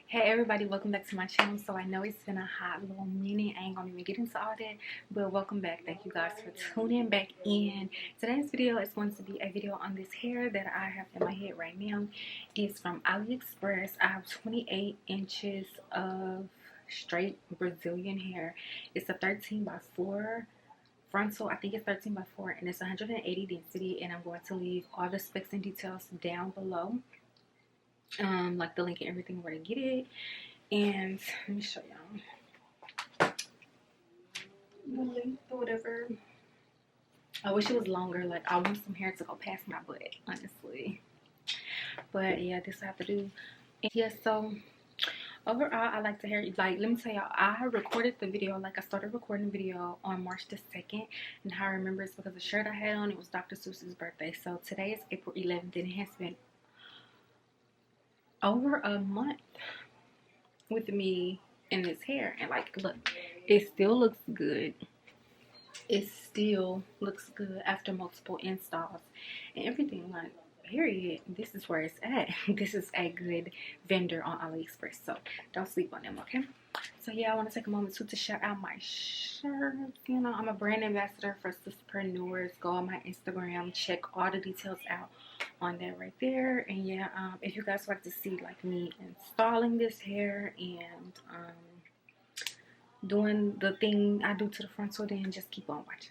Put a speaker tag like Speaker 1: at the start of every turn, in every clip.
Speaker 1: Hey everybody, welcome back to my channel. So I know it's been a hot little minute. I ain't gonna even get into all that, but welcome back. Thank you guys for tuning back in. Today's video is going to be a video on this hair that I have in my head right now. It's from AliExpress. I have 28 inches of straight Brazilian hair. It's a 13 by 4 frontal. I think it's 13 by 4 and it's 180 density, and I'm going to leave all the specs and details down below, like the link and everything where to get it. And let me show y'all the length or whatever. I wish it was longer. Like, I want some hair to go past my butt, honestly. But yeah, this I have to do. And yeah, so overall, I like the hair. Like, let me tell y'all, I recorded the video. Like, I started recording the video on March the 2nd, and how I remember it's because the shirt I had on, it was Dr. Seuss's birthday. So today is April 11th, and it has been over a month with me in this hair. And like, look, it still looks good. It still looks good after multiple installs and everything. Like, period, this is where it's at. This is a good vendor on AliExpress, so don't sleep on them, okay? So yeah, I want to take a moment to shout out my shirts. You know, I'm a brand ambassador for Sisterpreneurs. Go on my Instagram, check all the details out on that right there. And yeah, if you guys like to see like me installing this hair and doing the thing I do to the frontal, then just keep on watching.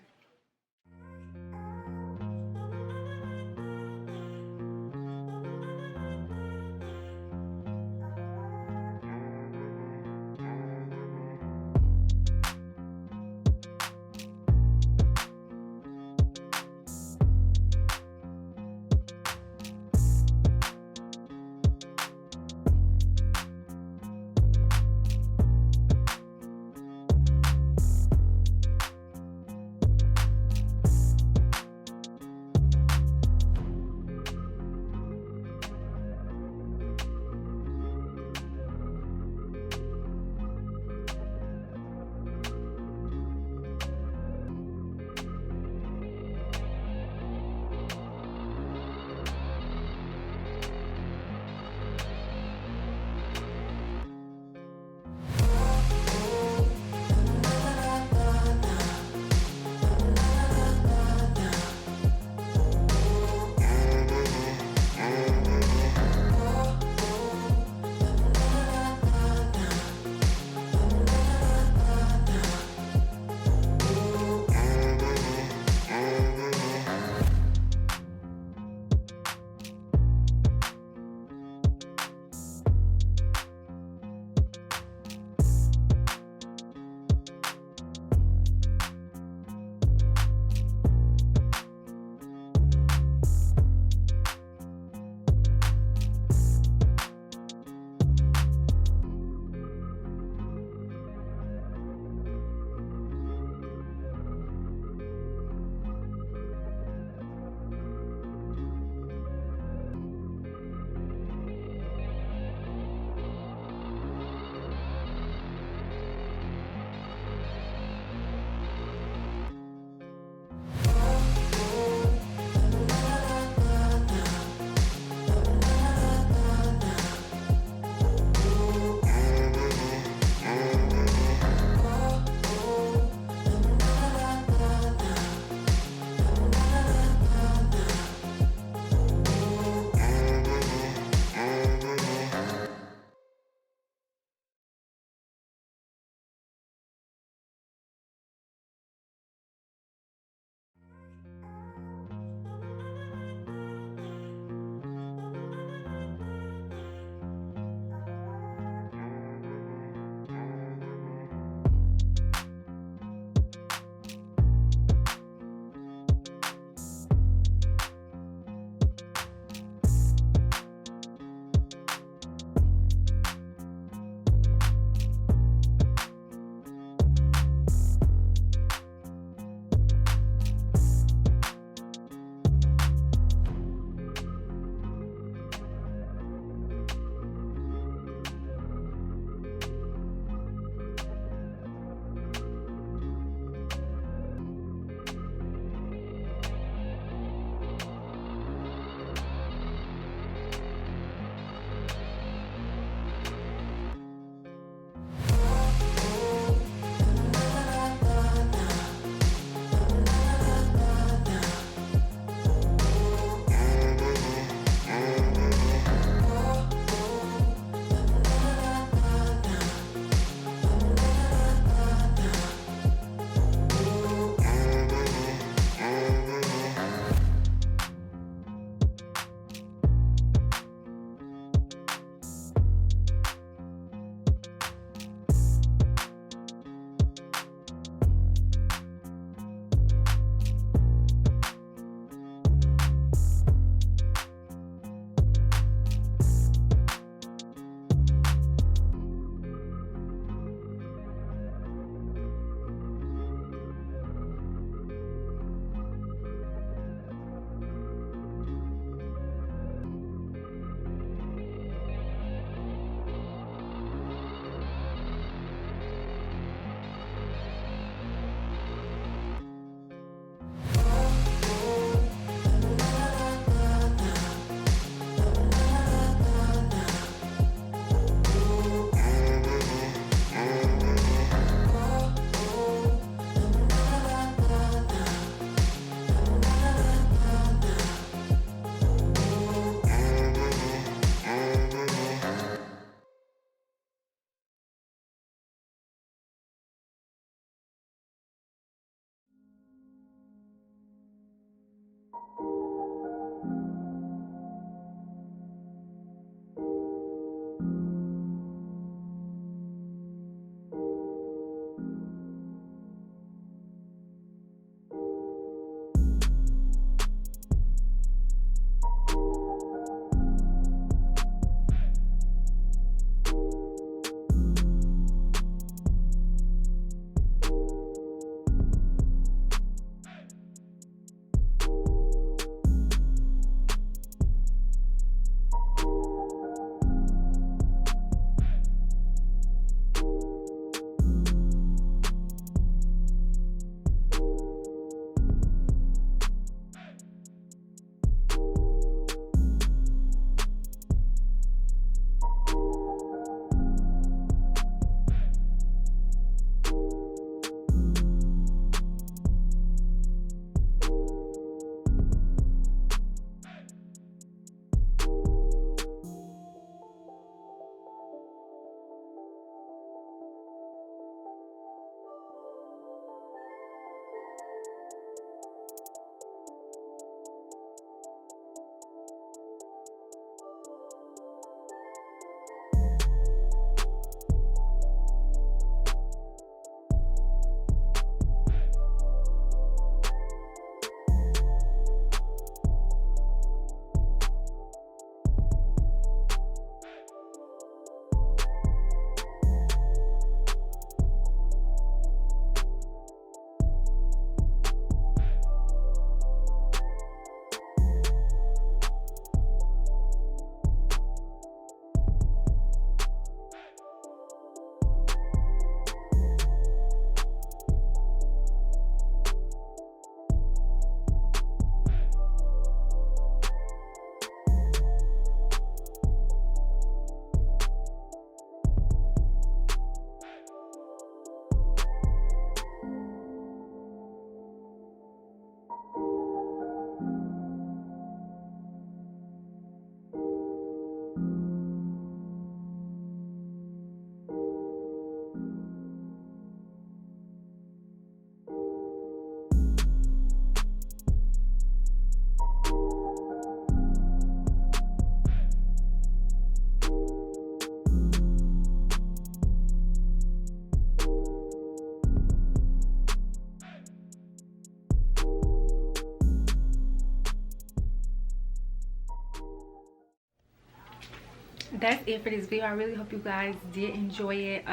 Speaker 1: that's it for this video. I really hope you guys did enjoy it.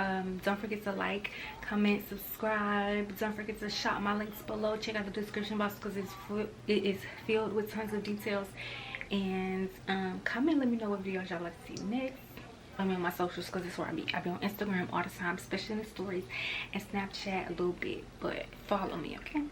Speaker 1: Don't forget to like, comment, subscribe. Don't forget to shop my links below. Check out the description box because it is filled with tons of details. And comment, let me know what videos y'all like to see next. I mean, on my socials, because that's where I be on Instagram all the time, especially in the stories, and Snapchat a little bit, but follow me, okay?